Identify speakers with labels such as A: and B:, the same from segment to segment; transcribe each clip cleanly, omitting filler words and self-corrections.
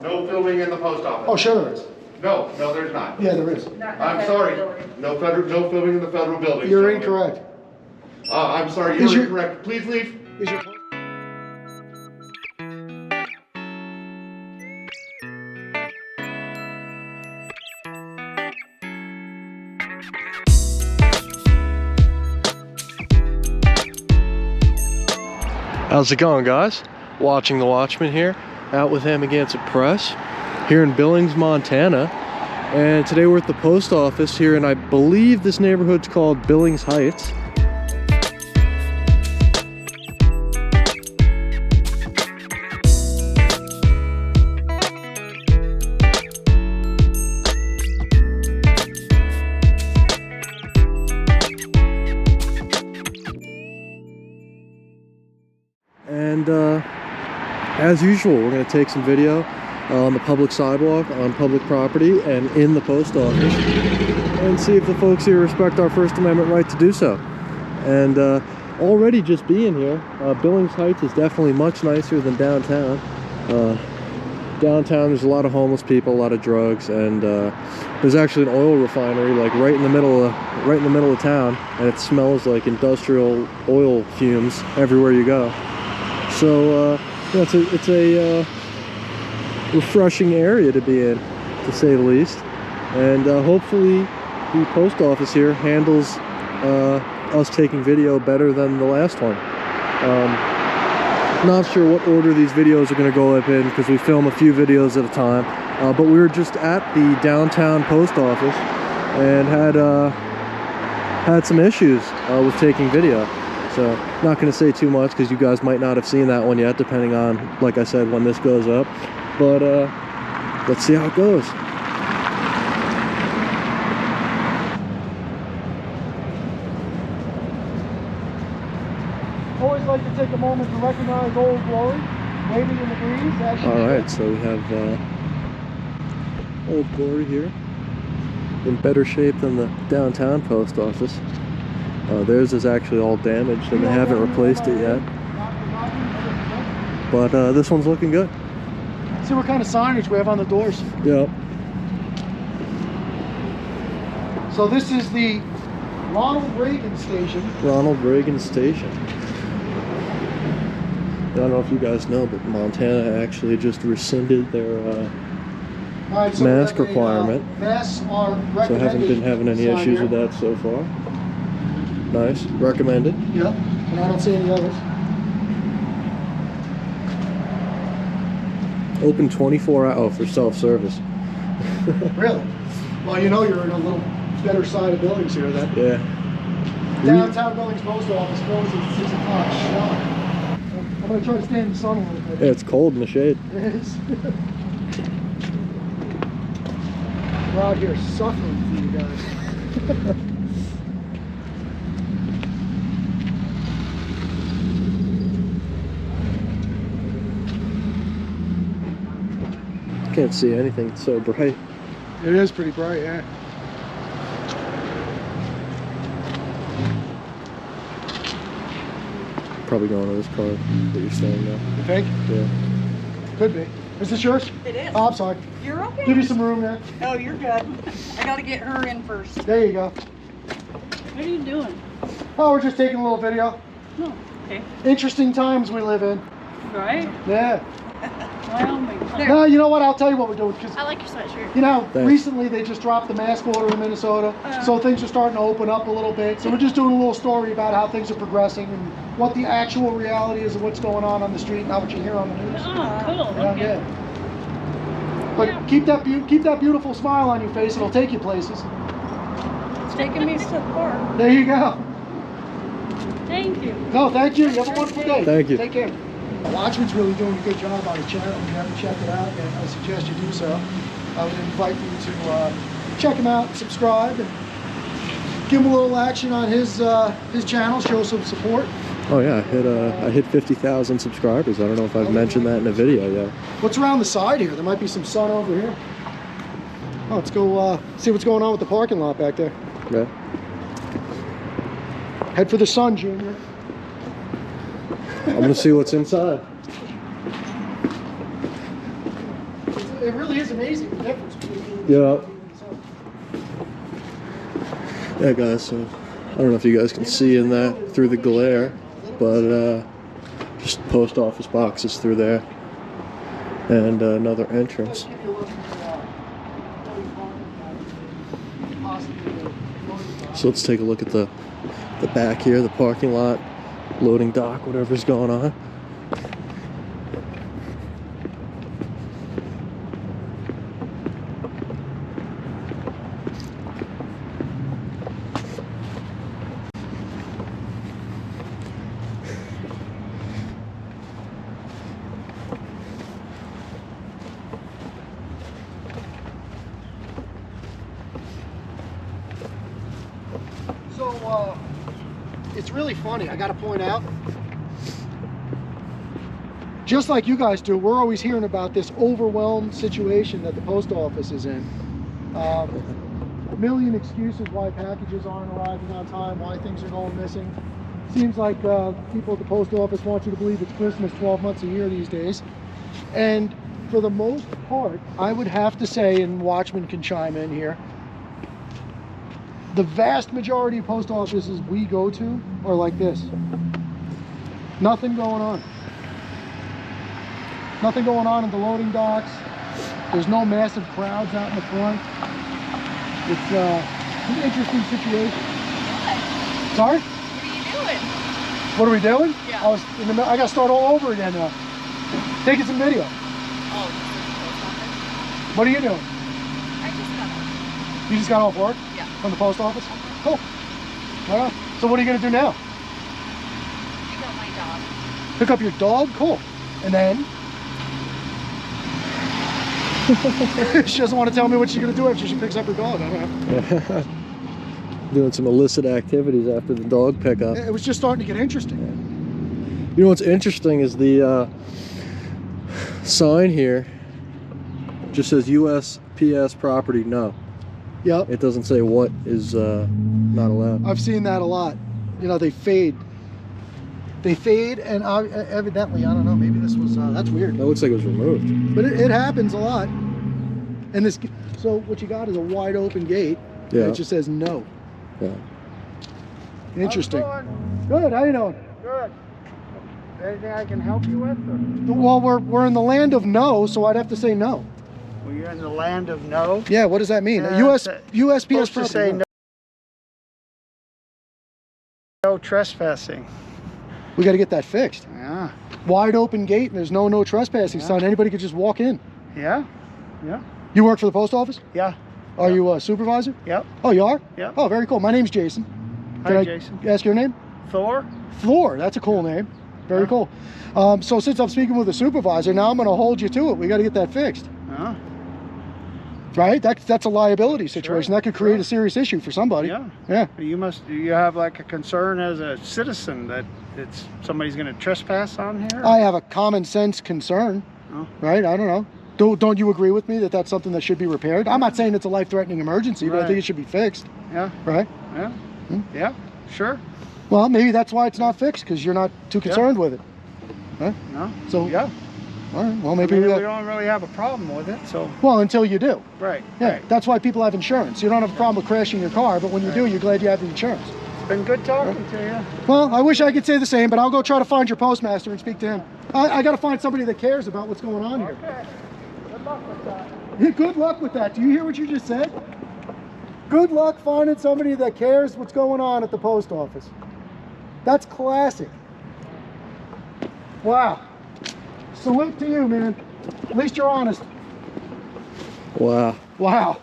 A: No filming in the post office.
B: Oh, sure there is.
A: No, there's not.
B: Yeah, there is.
A: I'm sorry. No filming in the federal building.
B: You're incorrect.
A: I'm sorry, you're incorrect. Please leave.
B: Is your
C: How's it going, guys? Watching the Watchman here, out with Amagansett Press, here in Billings, Montana. And today we're at the post office here, and I believe this neighborhood's called Billings Heights. And as usual, we're going to take some video on the public sidewalk, on public property, and in the post office, and see if the folks here respect our First Amendment right to do so. And already just being here, Billings Heights is definitely much nicer than downtown. Downtown, there's a lot of homeless people, a lot of drugs, and there's actually an oil refinery like right in the middle of town, and it smells like industrial oil fumes everywhere you go. So yeah, it's a refreshing area to be in, to say the least. And hopefully the post office here handles us taking video better than the last one. Not sure what order these videos are going to go up in, because we film a few videos at a time. But we were just at the downtown post office and had some issues with taking video. So, not going to say too much because you guys might not have seen that one yet, depending on, like I said, when this goes up. But let's see how it goes.
B: always like to take a moment to recognize Old Glory, waving in the breeze.
C: Alright, so we have Old Glory here, in better shape than the downtown post office. Theirs is actually all damaged and they haven't replaced it yet. But this one's looking good.
B: See what kind of signage we have on the doors.
C: Yep.
B: So this is the Ronald Reagan station.
C: Ronald Reagan station. I don't know if you guys know, but Montana actually just rescinded their mask requirement. So haven't been having any issues with that so far. Nice. Recommended.
B: Yep. And I don't see any others.
C: Open 24 hours for self-service.
B: Really? Well, you know you're in a little better side of Billings here then.
C: Yeah.
B: Downtown Billings post office closes at 6 o'clock sharp. I'm going to try to stay in the sun a little bit.
C: Yeah, it's cold in the shade.
B: It is. We're out here suffering for you guys.
C: Can't see anything, it's so bright.
B: It is pretty bright, yeah.
C: Probably going to this car that you're staying now.
B: You think?
C: Yeah.
B: Could be. Is this yours?
D: It is.
B: Oh, I'm sorry.
D: You're okay.
B: Give you some room there.
D: Oh, you're good. I gotta get her in first.
B: There you go.
D: What are you doing?
B: Oh, we're just taking a little video.
D: Oh, okay.
B: Interesting times we live in.
D: Right?
B: Yeah.
D: Wyoming.
B: No, you know what? I'll tell you what we're doing. Because
D: I like your sweatshirt.
B: you know,
C: Thanks.
B: recently they just dropped the mask order in Minnesota, so things are starting to open up a little bit. So we're just doing a little story about how things are progressing and what the actual reality is of what's going on the street, not what you hear on the news.
D: Oh, cool.
B: Yeah,
D: Okay.
B: yeah. But keep that beautiful smile on your face. It'll take you places.
D: It's taking me so far.
B: There you go.
D: Thank you.
B: No, thank you. You have a wonderful day.
C: Thank you.
B: Take care. Watchman's really doing a good job on the channel. If you haven't checked it out yet, I suggest you do so. I would invite you to check him out and subscribe and give him a little action on his channel, show some support.
C: Oh yeah, I hit 50,000 subscribers. I don't know if I've mentioned that in a video yet.
B: What's around the side here? There might be some sun over here. Oh, let's go see what's going on with the parking lot back there.
C: Yeah.
B: Head for the sun, Junior.
C: I'm gonna see what's inside.
B: it really is amazing the difference between
C: Yeah. Yeah, guys, so I don't know if you guys can see in that through the glare, but just post office boxes through there, and another entrance. So let's take a look at the back here, the parking lot, loading dock, whatever's going on.
B: So, it's really funny, I gotta point out, just like you guys do, we're always hearing about this overwhelmed situation that the post office is in. A million excuses why packages aren't arriving on time, why things are going missing. Seems like people at the post office want you to believe it's Christmas 12 months a year these days. And for the most part, I would have to say, and Watchman can chime in here, the vast majority of post offices we go to are like this. Nothing going on. Nothing going on in the loading docks. There's no massive crowds out in the front. It's an interesting situation.
E: What?
B: Sorry?
E: What are you doing?
B: What are we doing?
E: Yeah.
B: I got to start all over again now. Taking some video.
E: Oh, this is the post office?
B: What are you doing?
E: I just got up.
B: You just got off work?
E: Yeah.
B: From the post office? Cool. All right. So what are you going to do now?
E: Pick up my dog.
B: Pick up your dog? Cool. And then? She doesn't want to tell me what she's going to do after she picks up her dog. I don't know.
C: Doing some illicit activities after the dog pickup.
B: It was just starting to get interesting.
C: You know what's interesting is the sign here just says USPS property no.
B: Yep.
C: It doesn't say what is not allowed.
B: I've seen that a lot. You know, they fade. They fade, and evidently, I don't know, maybe this was, that's weird.
C: That looks like it was removed.
B: But it happens a lot. And this, so what you got is a wide open gate.
C: Yeah.
B: And it just says no.
C: Yeah.
B: Interesting.
F: How's it going?
B: Good, how you doing?
F: Good. Anything I can help you with? Or?
B: Well, we're in the land of no, so I'd have to say no.
F: Well, you're in the land of no.
B: Yeah, what does that mean?
F: It's
B: USPS
F: supposed to say no trespassing.
B: We got to get that fixed.
F: Yeah.
B: Wide open gate, and there's no trespassing sign. Anybody could just walk in.
F: Yeah. Yeah.
B: You work for the post office?
F: Yeah.
B: Are you a supervisor?
F: Yep.
B: Oh, you are?
F: Yep.
B: Oh, very cool. My name's Jason. Can
F: Hi,
B: I
F: Jason.
B: ask your name?
F: Thor.
B: Thor. That's a cool name. Very cool. So since I'm speaking with a supervisor, now I'm going to hold you to it. We got to get that fixed.
F: Yeah.
B: Right? That's a liability situation.
F: Sure,
B: That could create
F: sure.
B: a serious issue for somebody.
F: Yeah.
B: Yeah.
F: You have like a concern as a citizen that somebody's going to trespass on here?
B: I have a common sense concern.
F: Oh.
B: Right? I don't know. Don't you agree with me that that's something that should be repaired? I'm not saying it's a life-threatening emergency, but I think it should be fixed.
F: Yeah.
B: Right?
F: Yeah.
B: Hmm?
F: Yeah. Sure.
B: Well, maybe that's why it's not fixed, because you're not too concerned with it. Huh?
F: No.
B: So,
F: Yeah.
B: all right. Well,
F: I
B: maybe
F: mean,
B: we
F: we don't really have a problem with it, so.
B: Well, until you do.
F: Right.
B: Yeah,
F: Right.
B: that's why people have insurance. You don't have a problem with crashing your car, but when you do, you're glad you have the insurance.
F: It's been good talking to you.
B: Well, I wish I could say the same, but I'll go try to find your postmaster and speak to him. I got to find somebody that cares about what's going on here.
F: Okay. Good luck with that.
B: Good luck with that. Do you hear what you just said? Good luck finding somebody that cares what's going on at the post office. That's classic. Wow. Salute to you, man. At least you're honest.
C: Wow.
B: Wow.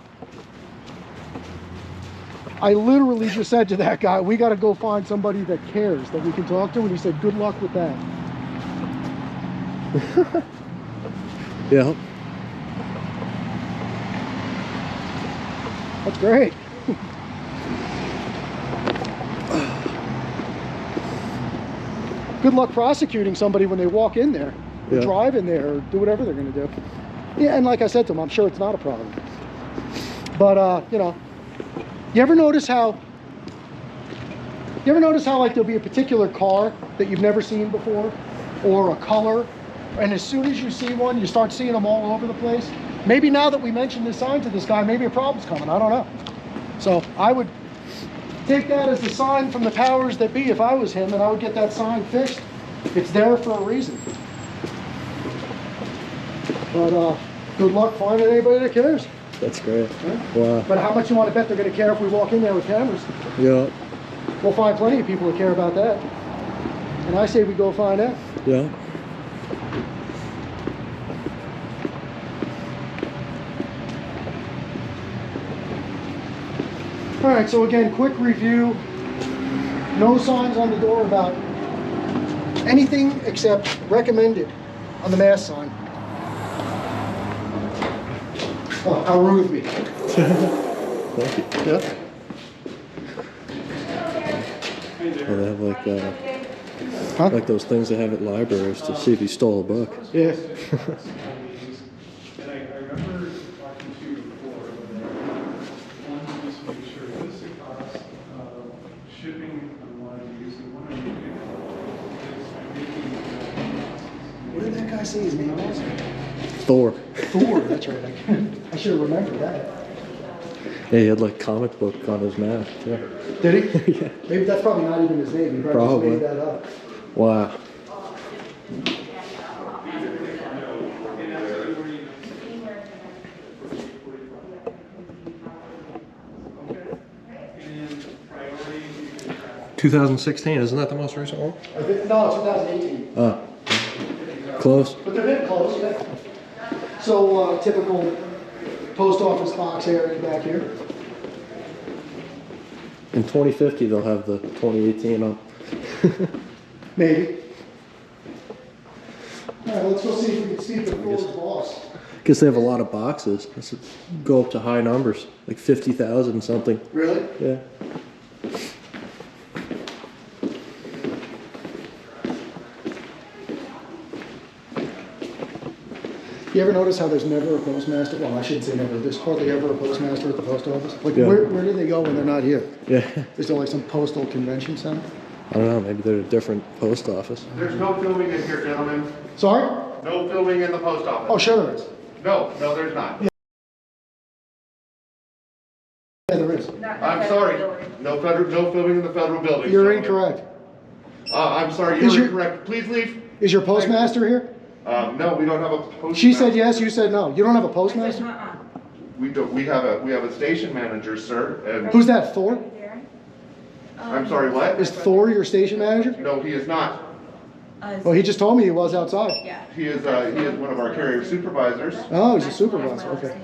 B: I literally just said to that guy, we got to go find somebody that cares, that we can talk to, and he said, good luck with that.
C: Yeah.
B: That's great. Good luck prosecuting somebody when they walk in there, or
C: Yeah.
B: drive in there, or do whatever they're going to do. Yeah, and like I said to him, I'm sure it's not a problem. But, you know, you ever notice how like there'll be a particular car that you've never seen before, or a color, and as soon as you see one, you start seeing them all over the place? maybe now that we mentioned this sign to this guy, maybe a problem's coming. I don't know. So I would take that as the sign from the powers that be if I was him, and I would get that sign fixed. It's there for a reason. But good luck finding anybody that cares.
C: That's great.
B: Yeah.
C: Wow.
B: But how much you want to bet they're going to care if we walk in there with cameras?
C: Yeah.
B: We'll find plenty of people that care about that. And I say we go find out.
C: Yeah.
B: All right, so again, quick review. No signs on the door about anything except recommended on the mask sign. Oh, how rude of me.
C: Thank you.
B: Yeah.
C: Oh, they have like
B: Huh?
C: like those things they have at libraries to see if you stole a book.
B: Yeah.
G: And I remember talking to you before, one just to make sure this is cost shipping on one of these, and one of
B: What did that guy say his name was?
C: Thor.
B: Thor, that's right. I should have remembered that.
C: Yeah, he had like comic book on his mask. Yeah.
B: Did he?
C: Yeah.
B: Maybe that's probably not even his name. He probably just made that up.
C: Wow.
G: priority.
C: 2016, isn't that the most recent one?
B: No, 2018.
C: Ah. Close.
B: But they're a bit close, yeah. So typical post office box area back here.
C: In 2050, they'll have the 2018 up.
B: Maybe. All right, let's go see if we can speak to Thor's boss.
C: Guess they have a lot of boxes. This would go up to high numbers, like 50,000 something.
B: Really?
C: Yeah.
B: You ever notice how there's never a postmaster? Well, I shouldn't say never. There's hardly ever a postmaster at the post office. Like,
C: Yeah.
B: where do they go when they're not here?
C: Yeah.
B: Is there like some postal convention center?
C: I don't know, maybe they're a different post office.
A: There's no filming in here, gentlemen.
B: Sorry?
A: No filming in the post office.
B: Oh, sure there is.
A: No, there's not.
B: Yeah, there is.
A: I'm sorry. No filming in the federal building.
B: You're
A: gentlemen.
B: incorrect.
A: I'm sorry,
B: Is
A: you're
B: your-
A: incorrect. Please leave.
B: Is your postmaster here?
A: No, we don't have a postmaster.
B: She said yes, you said no. You don't have a postmaster?
A: We don't. We have a station manager, sir. And
B: Who's that, Thor?
A: I'm sorry, what?
B: Is Thor your station manager?
A: No, he is not.
B: Well, he just told me he was outside.
E: Yeah.
A: He is one of our carrier supervisors.
B: Oh, he's a supervisor, okay.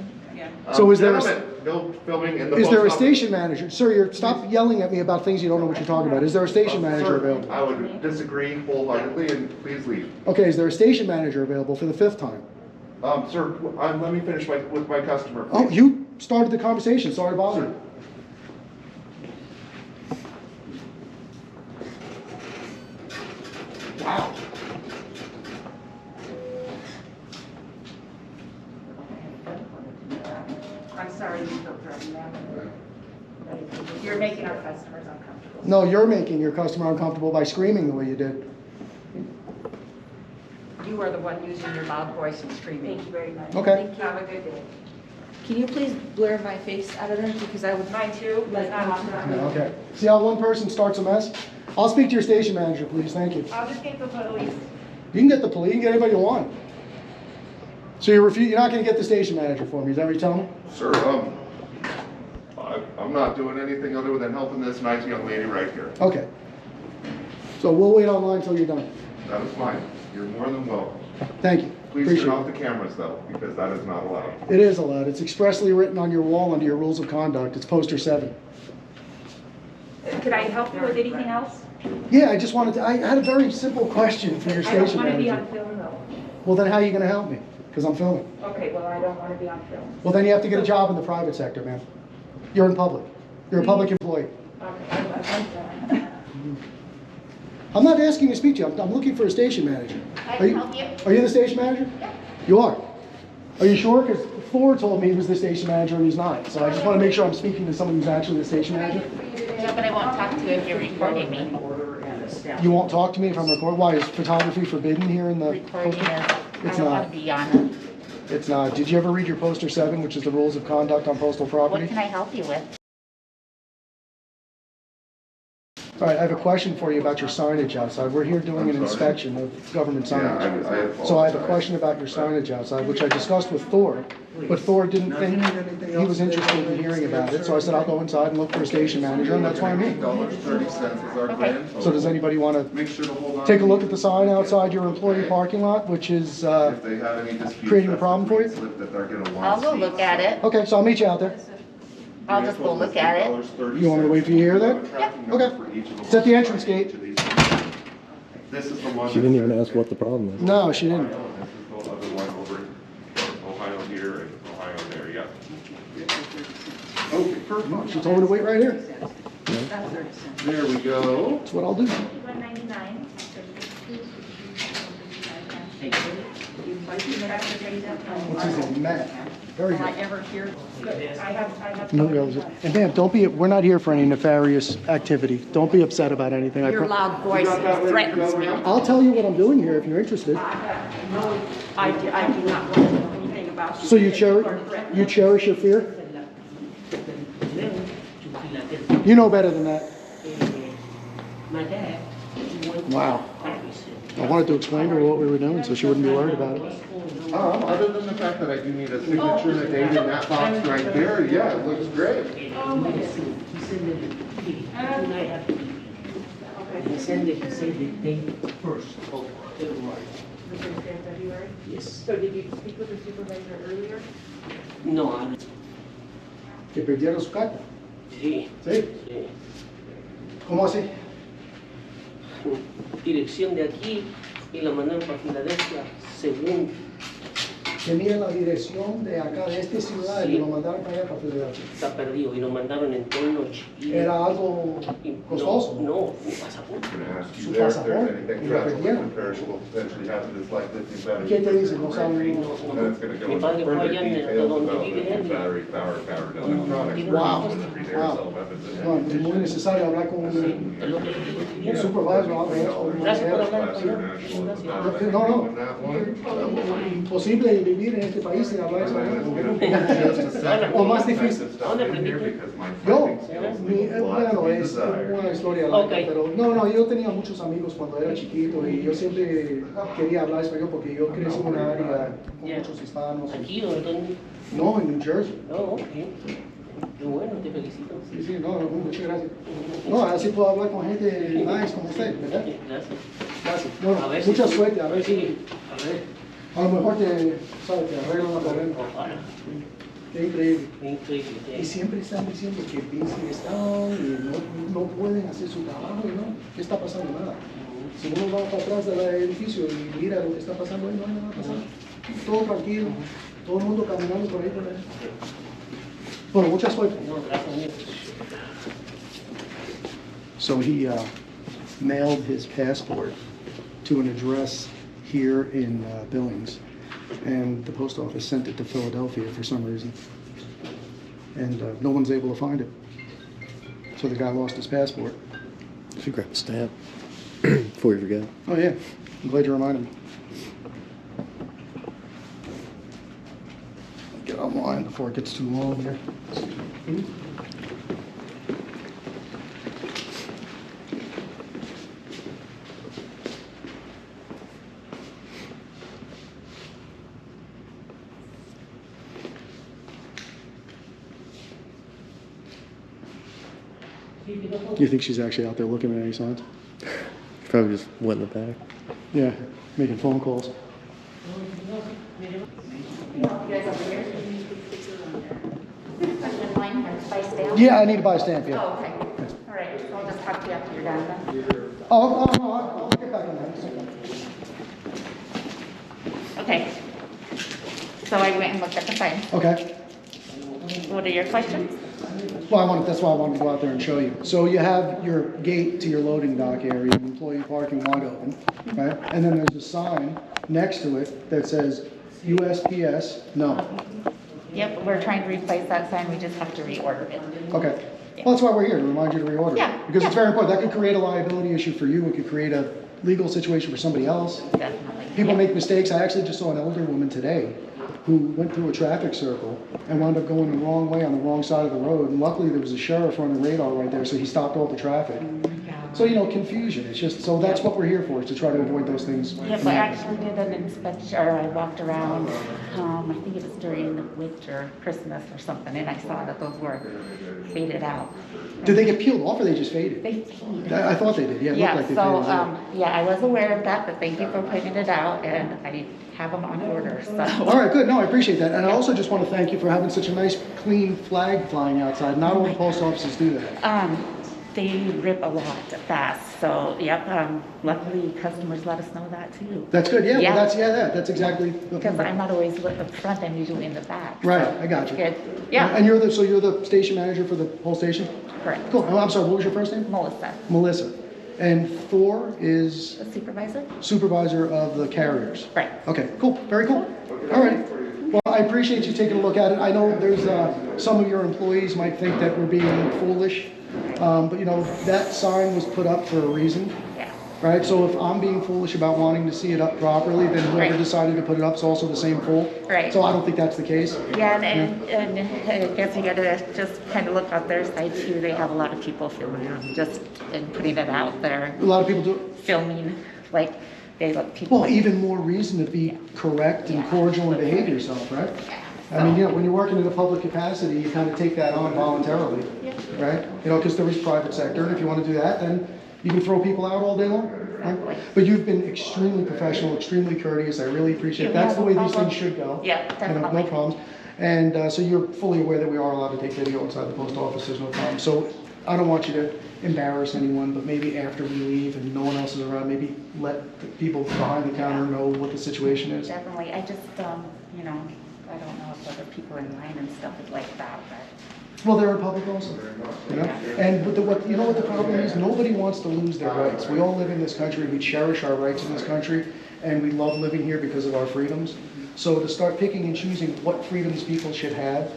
B: So is there a-
A: Gentlemen, no filming in the
B: Is
A: post
B: there a
A: office.
B: station manager? Sir, stop yelling at me about things you don't know what you're talking about. Is there a station manager
A: Sir,
B: available?
A: I would disagree wholeheartedly, and please leave.
B: Okay, is there a station manager available for the 5th time?
A: Sir, let me finish with my customer.
B: Oh,
A: please.
B: you started the conversation. Sorry to bother you. Wow.
H: I'm sorry you feel threatened, ma'am. You're making our customers uncomfortable.
B: No, you're making your customer uncomfortable by screaming the way you did.
H: You are the one using your loud voice and screaming. Thank you very much.
B: Okay.
H: Have a good day.
I: Can you please blur my face out of there, because I would.
H: Mine too, but not on
B: Yeah, okay. See how one person starts a mess? I'll speak to your station manager, please. Thank you.
H: I'll just get the police.
B: You can get the police. You can get anybody you want. So you're not going to get the station manager for me. Is that what you're telling me?
A: Sir, I'm not doing anything other than helping this nice young lady right here.
B: Okay. So we'll wait online until you're done.
A: That is fine. You're more than welcome.
B: Thank you.
A: Please
B: Appreciate
A: turn off
B: it.
A: the cameras though, because that is not allowed.
B: It is allowed. It's expressly written on your wall under your rules of conduct. It's poster 7.
H: Could I help you with anything else?
B: Yeah, I just wanted to, I had a very simple question for your
H: I don't
B: station
H: want to be on
B: manager.
H: film though.
B: Well, then how are you going to help me? Because I'm filming.
H: Okay, well, I don't want to be on film.
B: Well, then you have to get a job in the private sector, man. You're in public. You're a public employee.
H: Okay, I'm done.
B: I'm not asking you to speak to you. I'm looking for a station manager.
E: I
B: Are
E: can
B: you-
E: help you.
B: Are you the station manager?
E: Yeah.
B: You are? Are you sure? Because Thor told me he was the station manager and he's not. So I just want to make sure I'm speaking to someone who's actually the station manager.
E: Yeah, but I won't talk to you if you're recording me.
B: You won't talk to me if I'm recording? Why, is photography forbidden here in the...
E: Recording is, I
B: It's
E: don't
B: not.
E: want to be on it.
B: It's not. Did you ever read your Poster 7, which is the rules of conduct on postal
H: What
B: property?
H: can I help you with?
B: All right, I have a question for you about your signage outside. We're here doing an inspection of government signage. So I have a question about your signage outside, which I discussed with THOR, but THOR didn't think he was interested in hearing about it. So I said, I'll go inside and look for a station manager, and that's why I'm here.
A: $30 is our grand total.
B: So does anybody want to
A: Make sure to hold on.
B: take a look at the sign outside your employee parking lot, which is,
A: If they have any disputes,
B: creating a
A: that's
B: problem
A: the
B: for you?
A: slip that they're gonna want
H: I'll
A: to
H: go
A: see.
H: look at it.
B: okay, so I'll meet you out there.
H: I'll just go look at it.
B: You want me to wait for you here then? Okay. It's at the entrance gate.
A: This is the one.
C: She didn't even ask what the problem is.
B: No, she didn't.
A: This is the other one over Ohio here and Ohio there, yeah. Okay, perfect.
B: She told me to wait right here.
A: There we go.
B: That's what I'll do.
H: $199.
B: What's his name? Matt. Very
D: Will I
B: good.
D: ever hear?
H: I have.
B: No, and ma'am, don't be, we're not here for any nefarious activity. Don't be upset about anything.
H: Your loud voice threatens me.
B: I'll tell you what I'm doing here if you're interested.
D: I do not want to know anything about you.
B: So you cherish your fear? You know better than that. Wow. I wanted to explain to her what we were doing so she wouldn't be worried about it.
A: Other than the fact that I do need a signature and a date in that box right there, yeah, it looks great.
J: He said the date first of February. Yes.
D: So did you speak with the supervisor earlier?
J: No,
B: ¿Que perdieron su carta?
J: sí.
B: ¿Sí?
J: Sí.
B: ¿Cómo así?
J: Dirección de aquí y la mandaron para Filadelfia según.
B: Tenía la dirección de acá, de esta ciudad, y lo mandaron para allá, para Filadelfia.
J: Está perdido y lo mandaron en tono chiquillo.
B: Era algo costoso.
J: No, un pasaporte.
A: I'm gonna ask you
B: Su
A: there if there's
B: pasaporte,
A: anything
B: y lo
A: travel
B: perdieron.
A: and perishable potentially happens like lithium
B: ¿Qué te
A: battery.
B: dice? No saben.
A: And it's gonna go
J: Mi
A: into
J: padre fue
A: further
J: allá en
A: details
J: donde
A: about
J: vive
A: lithium
J: él.
A: battery, powered electronics.
B: Wow.
A: Repair
B: Wow.
A: cell weapons and
B: No, es muy necesario hablar con un supervisor.
J: Gracias por hablar español.
B: No, no. Imposible vivir en este país sin hablar español. O más difícil. Yo, bueno, es una historia larga,
J: Okay.
B: pero no, yo tenía muchos amigos cuando era chiquito y yo siempre quería hablar español porque yo crecí en una área con muchos hispanos.
J: Aquí o dónde.
B: No, en New Jersey.
J: No, ok. Qué bueno, te felicito.
B: Sí, no, muchas gracias. No, así puedo hablar con gente nice como usted, ¿verdad?
J: Gracias.
B: Gracias. Bueno,
J: A ver si-
B: mucha suerte, a ver si
J: Sí, a ver.
B: a lo mejor te arreglan la problema.
J: Ojalá.
B: Qué increíble.
J: Increíble.
B: Y siempre están diciendo que busy están y no pueden hacer su trabajo, ¿no? ¿Qué está pasando? Nada. Si uno va para atrás del edificio y mira lo que está pasando ahí, no hay nada pasando. Todo tranquilo, todo el mundo caminando por ahí. Bueno, mucha suerte.
J: No, gracias, amigo.
B: So he mailed his passport to an address here in Billings, and the post office sent it to Philadelphia for some reason, and no one's able to find it. So the guy lost his passport.
C: Should grab a stamp before you forget.
B: Oh yeah, I'm glad you reminded me. Get online before it gets too long here. Do you think she's actually out there looking at any signs?
C: Probably just went in the back.
B: Yeah, making phone calls. Yeah, I need to buy a stamp, yeah.
H: Oh, okay. All right, so I'll just talk to you after you're done then.
B: Oh, no, I'll get back on that.
H: Okay. So I went and looked at the sign.
B: Okay.
H: What are your questions?
B: Well, that's why I wanted to go out there and show you. So you have your gate to your loading dock area, employee parking lot open, right? And then there's a sign next to it that says USPS, no.
H: Yep, we're trying to replace that sign, we just have to reorder it.
B: Okay. Well, that's why we're here, to remind you to reorder
H: Yeah,
B: it. Because it's very important. That could create a liability issue for you. It could create a legal situation for somebody else.
H: Definitely.
B: People
H: Yeah.
B: make mistakes. I actually just saw an elder woman today who went through a traffic circle and wound up going the wrong way on the wrong side of the road. And luckily there was a sheriff running radar right there, so he stopped all the traffic. So, you know, confusion, it's just, so that's what we're here for, is to try to avoid those things.
H: Yes, I actually did an inspection, or I walked around, I think it was during the winter, Christmas or something, and I saw that those were faded out.
B: Did they get peeled off or they just faded?
H: They faded.
B: I thought they did, yeah, it looked
H: Yeah,
B: like they
H: so,
B: faded.
H: yeah, I was aware of that, but thank you for pointing it out, and I have them on order, so.
B: All right, good, no, I appreciate that. And I also just want to thank you for having such a nice, clean flag flying outside. Not all the post offices do that.
H: They rip a lot fast, so, yep, luckily customers let us know that too.
B: That's good, yeah, well, that's exactly.
H: Because I'm not always with the front, I'm usually in the back.
B: Right,
H: so
B: I got you.
H: Good, yeah.
B: And you're the station manager for the whole station?
H: Correct.
B: Cool, oh, I'm sorry, what was your first name?
H: Melissa,
B: Melissa. And Thor is
H: the supervisor?
B: supervisor of the carriers?
H: Right.
B: Okay, cool, very cool. All right. Well, I appreciate you taking a look at it. I know there's some of your employees might think that we're being foolish, but you know, that sign was put up for a reason.
H: Yeah.
B: Right, so if I'm being foolish about wanting to see it up properly, then whoever
H: Right.
B: decided to put it up is also the same fool.
H: Right.
B: So I don't think that's the case.
H: Yeah, and I guess you gotta just kind of look on their side too. They have a lot of people filming them, just and putting it out there.
B: A lot of people do.
H: Filming, like, they look people.
B: Well, even more reason to be correct and cordial and behave yourself, right? I mean, you know, when you're working in a public capacity, you kind of take that on voluntarily, right? You know, because there is private sector, and if you want to do that, then you can throw people out all day long. Right? But you've been extremely professional, extremely courteous. I really appreciate it. That's the way these things should go.
H: Yeah,
B: You know,
H: definitely.
B: no problems. And so you're fully aware that we are allowed to take video inside the post office. There's no problem. So I don't want you to embarrass anyone, but maybe after we leave and no one else is around, maybe let the people behind the counter know what the situation is.
H: Definitely, I just, you know, I don't know if other people in line and stuff is like that, but.
B: Well, they're in public also, you know? And with you know what the problem is? Nobody wants to lose their rights. We all live in this country, we cherish our rights in this country, and we love living here because of our freedoms. So to start picking and choosing what freedoms people should have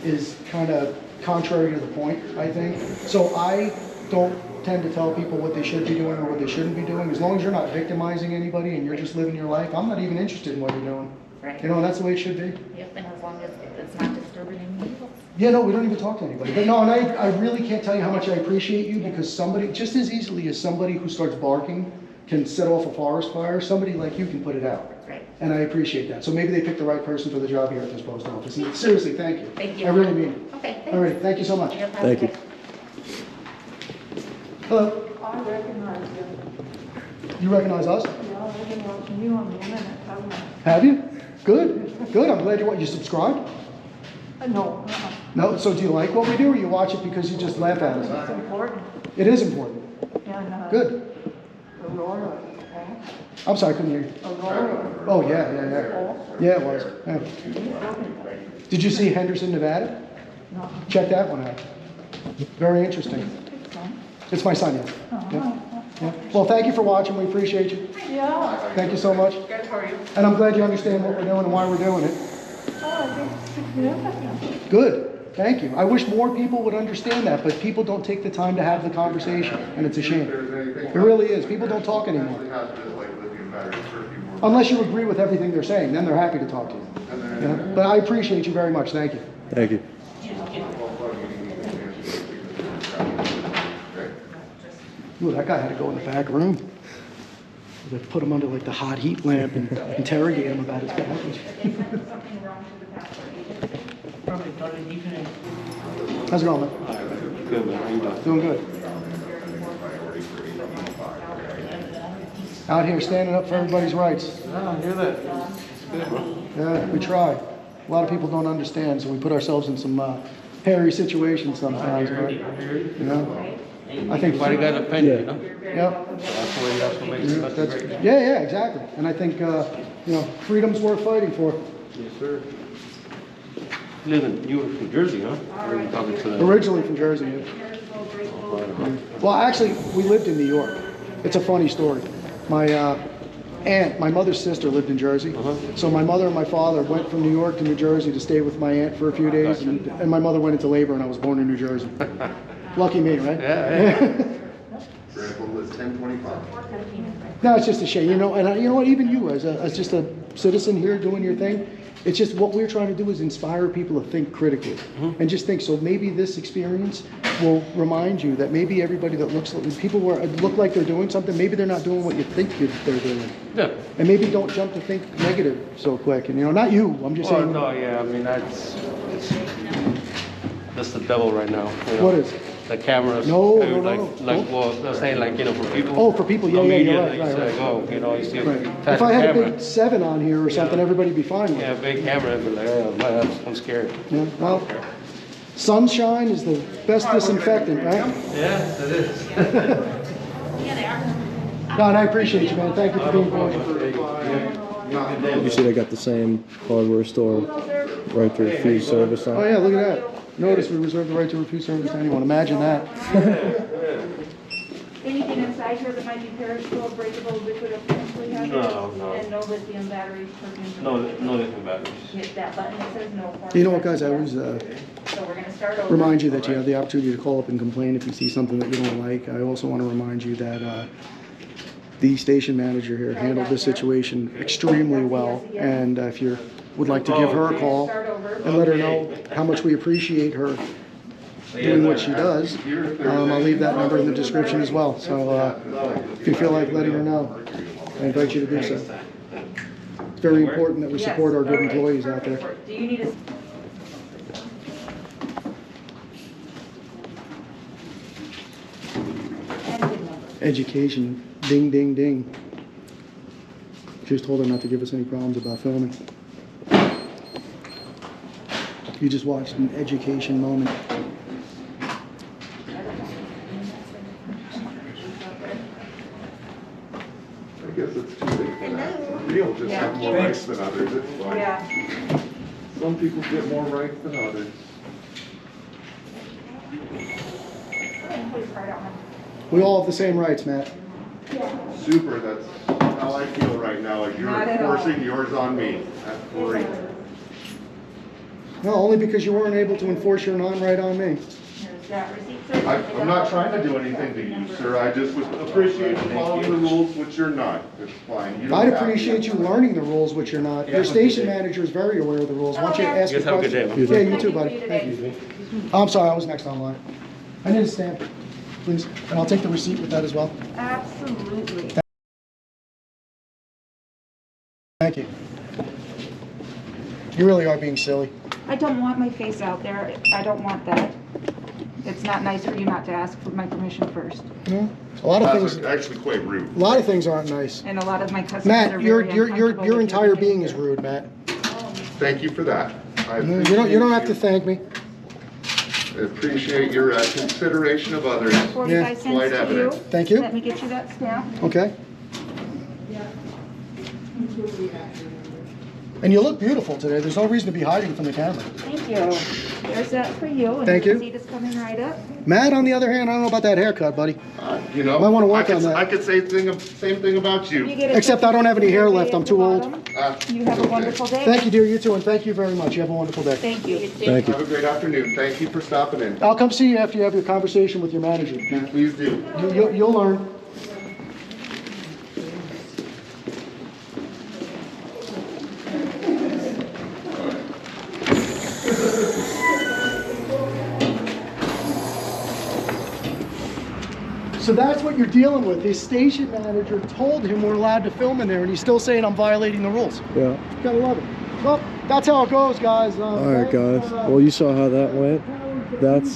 B: is kind of contrary to the point, I think. So I don't tend to tell people what they should be doing or what they shouldn't be doing. As long as you're not victimizing anybody and you're just living your life, I'm not even interested in what you're doing.
H: Right.
B: You know, and that's the way it should be.
H: Yep, and as long as it's not disturbing anybody else.
B: Yeah, no, we don't even talk to anybody. But no, and I really can't tell you how much I appreciate you, because somebody, just as easily as somebody who starts barking can set off a forest fire, somebody like you can put it out.
H: Right.
B: And I appreciate that. So maybe they picked the right person for the job here at this post office. And seriously, thank you.
H: Thank you.
B: I really mean it.
H: Okay, thanks.
B: All right, thank you so much.
H: Yep,
C: Thank you.
H: okay.
B: Hello,
D: I recognize you.
B: you recognize us?
D: Yeah, I've been watching you on the internet, haven't I?
B: Have you? Good, good. I'm glad you subscribed?
D: No,
B: No, so do you like what we do, or you watch it because you just laugh at
D: it's
B: us?
D: important.
B: It is important.
D: Yeah, no.
B: Good.
D: Aurora,
B: I'm sorry, I couldn't hear you.
D: Aurora.
B: Oh, yeah. Yeah, it was. Yeah. Did you see Henderson, Nevada?
D: No.
B: Check that one out. Very interesting. It's my son, yeah. Yeah. Well, thank you for watching. We appreciate you.
D: Yeah.
B: Thank you so much.
D: Good for you.
B: And I'm glad you understand what we're doing and why we're doing it.
D: Oh, I think it's significant.
B: Good. Thank you. I wish more people would understand that, but people don't take the time to have the conversation, and it's a shame. It really is. People don't talk anymore. Unless you agree with everything they're saying, then they're happy to talk to you. You know? But I appreciate you very much. Thank you.
C: Thank you.
B: Ooh, that guy had to go in the back room. They put him under like the hot heat lamp and interrogate him about his package. How's it going, man?
K: Good, man. How you doing?
B: Doing good. Out here standing up for everybody's rights.
K: Oh, I hear that. It's good, bro.
B: Yeah, we try. A lot of people don't understand, so we put ourselves in some hairy situations sometimes, right? You know? I think
K: Everybody got an opinion, you know?
B: Yep.
K: That's what makes the country great.
B: Yeah, exactly. And I think, you know, freedom's worth fighting for.
K: Yes, sir. You were from Jersey, huh? Or were you talking to
B: Originally from Jersey. Yeah. Well, actually, we lived in New York. It's a funny story. My aunt, my mother's sister, lived in Jersey. So my mother and my father went from New York to New Jersey to stay with my aunt for a few days, and my mother went into labor, and I was born in New Jersey. Lucky me, right?
K: Yeah.
A: Grandpa was 1025.
B: No, it's just a shame, you know. And you know what? Even you, as just a citizen here doing your thing, It's just what we're trying to do is inspire people to think critically and just think. So maybe this experience will remind you that maybe everybody that looks like people look like they're doing something, maybe they're not doing what you think they're doing.
K: Yeah.
B: And maybe don't jump to think negative so quick. And not you. I'm just saying.
K: No, yeah. I mean, that's the devil right now.
B: What is it?
K: The cameras.
B: No.
K: Well, they're saying for people.
B: Oh, for people, yeah,
K: media,
B: right.
K: You see
B: If I had a big 7 on here or something, everybody'd be fine with it.
K: Yeah, big camera, I'd be like, oh, man, I'm scared.
B: Yeah, well, sunshine is the best disinfectant, right?
K: Yeah, it is.
B: No, and I appreciate you, man. Thank you for being cordial.
C: You see, they got the same hardware store right to refuse service on.
B: Oh yeah, look at that. Notice we reserve the right to refuse service to anyone. Imagine that.
I: Anything inside here that might be perishable, breakable, liquid, or potentially hazardous?
K: No.
I: And no lithium batteries,
K: No lithium batteries.
I: Hit that button that says no.
B: You know what, guys? I always
I: So we're gonna start over.
B: remind you that you have the opportunity to call up and complain if you see something that you don't like. I also want to remind you that the station manager here handled this situation extremely well. And if you would like to give her a call and let her know how much we appreciate her doing what she does, I'll leave that number in the description as well. So if you feel like letting her know, I invite you to do so. It's very important that we support our good employees out there.
I: Do you need a?
B: Education, ding, ding, ding. Just told her not to give us any problems about filming. You just watched an education moment.
A: I guess it's too big for that. Real just have more rights than others, it's fine.
I: Yeah.
A: Some people get more rights than others.
B: We all have the same rights, Matt.
A: Super, that's how I feel right now. Like you're enforcing yours on me. That's great.
B: No, only because you weren't able to enforce your non-right on me.
A: I'm not trying to do anything to you, sir. I just would appreciate you following the rules, which you're not. It's fine. You don't
B: I'd
A: have to.
B: appreciate you learning the rules, which you're not. Your station manager is very aware of the rules. Why don't you ask
K: You
B: a
K: guys have a good day,
B: question?
K: man.
B: Yeah, you too, buddy. Thank you. Oh, I'm sorry, I was next online. I need a stamp, please. And I'll take the receipt with that as well.
I: Absolutely.
B: Thank you. You really are being silly.
I: I don't want my face out there. I don't want that. It's not nice for you not to ask for my permission first.
B: Yeah. A lot of
A: That's
B: things.
A: actually quite rude.
B: A lot of things aren't nice.
I: And a lot of my customers
B: Matt,
I: are
B: your
I: very uncomfortable with
B: entire
I: your
B: being is
I: behavior.
B: rude, Matt.
A: Thank you for that. I
B: You don't have to thank me.
A: appreciate your consideration of others.
I: 45 cents
A: Quite
I: to you.
A: evident.
B: Thank you.
I: Let me get you that stamp.
B: Okay. And you look beautiful today. There's no reason to be hiding from the camera.
I: Thank you. There's that for you. And
B: Thank
I: the
B: you.
I: receipt is coming right up.
B: Matt, on the other hand, I don't know about that haircut, buddy.
A: You know,
B: Might wanna work
A: I could,
B: on that.
A: I could say same thing about
I: You
A: you.
I: get a
B: Except I don't have any hair left. I'm too old.
I: You have a wonderful day.
B: Thank you, dear. You too, and thank you very much. You have a wonderful day.
I: Thank you.
C: Thank you.
A: Have a great afternoon. Thank you for stopping in.
B: I'll come see you after you have your conversation with your manager.
A: Please do.
B: You'll learn. So that's what you're dealing with. His station manager told him we're allowed to film in there, and he's still saying I'm violating the rules.
C: Yeah.
B: You gotta love it. Well, that's how it goes, guys.
C: All right, guys. Well, you saw how that went. That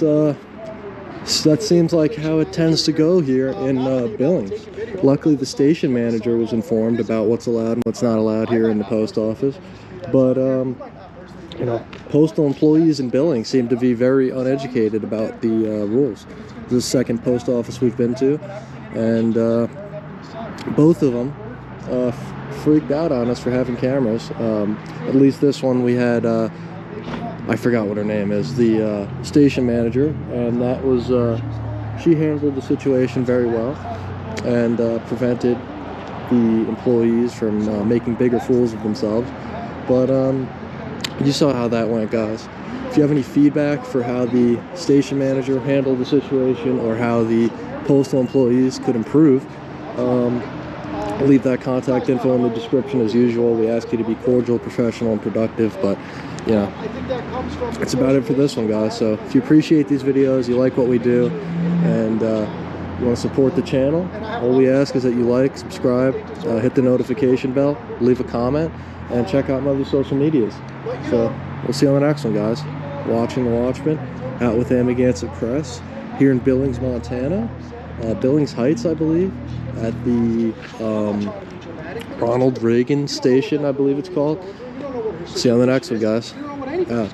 C: seems like how it tends to go here in Billings. Luckily, the station manager was informed about what's allowed and what's not allowed here in the post office. But you know, postal employees in Billings seem to be very uneducated about the rules. This is the second post office we've been to, and both of them freaked out on us for having cameras. At least this one we had, I forgot what her name is, the station manager, and that was, she handled the situation very well and prevented the employees from making bigger fools of themselves. But you saw how that went, guys. If you have any feedback for how the station manager handled the situation or how the postal employees could improve, I'll leave that contact info in the description as usual. We ask you to be cordial, professional, and productive, but you know, that's about it for this one, guys. So if you appreciate these videos, you like what we do, and you want to support the channel, all we ask is that you like, subscribe, hit the notification bell, leave a comment, and check out my other social medias. So we'll see you on the next one, guys. Watching The Watchman, out with Amagansett Press, here in Billings, Montana. Billings Heights, I believe, at the Ronald Reagan station, I believe it's called. See you on the next one, guys. Yeah.